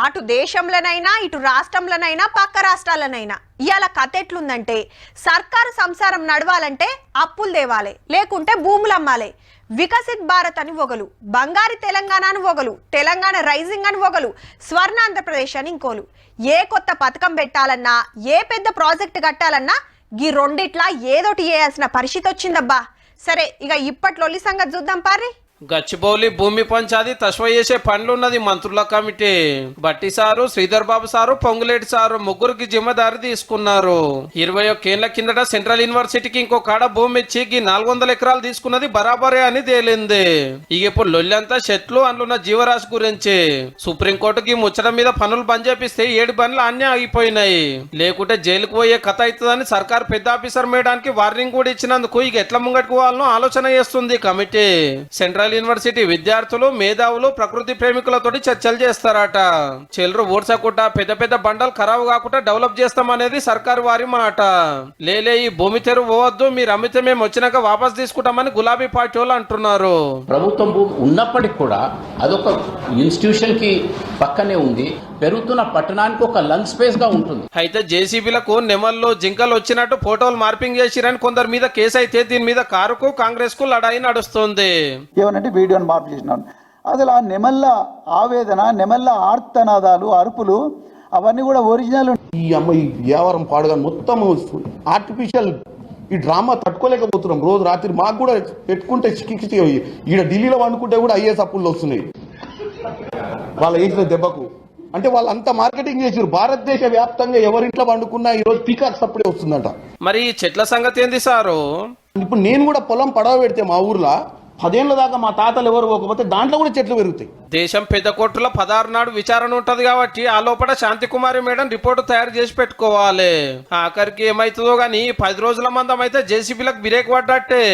అటు దేశంలోనైనా ఇటు రాష్ట్రంలోనైనా పక్క రాష్ట్రాలనైనా ఇవాళ కథ ఎట్లుందంటే సర్కారు సంసారం నడవాలంటే అప్పులు తేవాలి, లేకుంటే భూములు అమ్మాలి. వికసిత్ భారత్ అని ఒకలు, బంగారు తెలంగాణ అని ఒకలు, తెలంగాణ రైజింగ్ అని ఒకలు, స్వర్ణ ఆంధ్రప్రదేశ్ అని ఇంకోలు. ఏ కొత్త పథకం పెట్టాలన్నా, ఏ పెద్ద ప్రాజెక్ట్ కట్టాలన్నా ఈ రెండిట్లా ఏదోటి చేయాల్సిన పరిస్థితి వచ్చిందబ్బా. సరే, ఇక ఇప్పట్లో సంగతి చూద్దాం పారి. గచ్చిబౌలి భూమి పంచాది తస్వ చేసే పనులున్నది మంత్రుల కమిటీ. బట్టి sir, Sridhar Babu sir, Ponguleti sir ముగ్గురికి జిమ్మదారి తీసుకున్నారు. 21 ఏళ్ల కిందట సెంట్రల్ యూనివర్సిటీకి ఇంకో కాడ భూమి ఇచ్చి 400 ఎకరాలు తీసుకున్నది బరాబరే అని తేలింది. ఇక ఇప్పుడు లొల్లంతా చెట్లు అందులో జీవరాశి గురించి. సుప్రీంకోర్టుకి ముచ్చట మీద పనులు బంద్ చేపిస్తే 7 బండ్లు అన్నీ ఆగిపోయినాయి. లేకుంటే జైలుకు పోయే కథ అవుతుందని సర్కారు పెద్ద ఆఫీసర్ మేయడానికి వార్నింగ్ కూడా ఇచ్చినందుకు ఇక ఎట్లా ముంగట్టుకోవాలనో ఆలోచన చేస్తుంది కమిటీ. సెంట్రల్ యూనివర్సిటీ విద్యార్థులు, మేధావులు, ప్రకృతి ప్రేమికులతోటి చర్చలు చేస్తారట. చెల్లు ఓడ్చకుండా పెద్ద పెద్ద బండలు ఖరాబు కాకుండా డెవలప్ చేస్తామనేది సర్కారు వారి మాట. లేలే, ఈ భూమి తెరువు పోవద్దు, మీరు అమ్మితే మేము వచ్చినాక వాపస్ తీసుకుంటామని గులాబీ పార్టీ వాళ్ళు అంటున్నారు. ప్రభుత్వం భూమి ఉన్నప్పటికీ కూడా అదొక ఇన్స్టిట్యూషన్ కి పక్కనే ఉంది, పెరుగుతున్న పట్టణానికి ఒక లంగ్ స్పేస్ గా ఉంటుంది. అయితే జేసీబీలకు నెమల్లో జింకలు వచ్చినట్టు ఫోటోలు మార్పింగ్ చేసిరని కొందరి మీద కేసు అయితే దీని మీద కారుకు కాంగ్రెస్ కు లడాయి నడుస్తుంది. ఏమనంటే వీడియోని మార్పు చేసినాను. అసలు ఆ నెమళ్ళ ఆవేదన, నెమళ్ళ ఆర్తనాదాలు, అరుపులు అవన్నీ కూడా ఒరిజినల్. ఈ అమ్మాయి వ్యాపారం పాడుగా మొత్తం ఆర్టిఫిషియల్ ఈ డ్రామా తట్టుకోలేకపోతున్నాం. రోజు రాత్రి మాకు కూడా పెట్టుకుంటే చిక్కి ఈడ ఢిల్లీలో వండుకుంటే కూడా ఐఏఎస్ అప్పుల్లో వస్తున్నాయి వాళ్ళు వేసిన దెబ్బకు. అంటే వాళ్ళు అంత మార్కెటింగ్ చేసారు. భారతదేశ వ్యాప్తంగా ఎవరింట్లో వండుకున్నా ఈ రోజు పీకాక్స్ అప్పుడే వస్తుందట. మరి ఈ చెట్ల సంగతి ఏంది సారు? ఇప్పుడు నేను కూడా పొలం పడవ పెడితే మా ఊర్లో 10 ఏళ్ల దాకా మా తాతలు ఎవరు పోకపోతే దాంట్లో కూడా చెట్లు పెరుగుతాయి. దేశం పెద్ద కోర్టులో 16 నాడు విచారణ ఉంటది కాబట్టి ఆ లోపల శాంతి కుమారి మేడం రిపోర్టు తయారు చేసి పెట్టుకోవాలి. ఆఖరికి ఏమైతుందో గానీ 10 రోజుల మందం అయితే జేసీబీలకు బ్రేక్ పడ్డట్టే.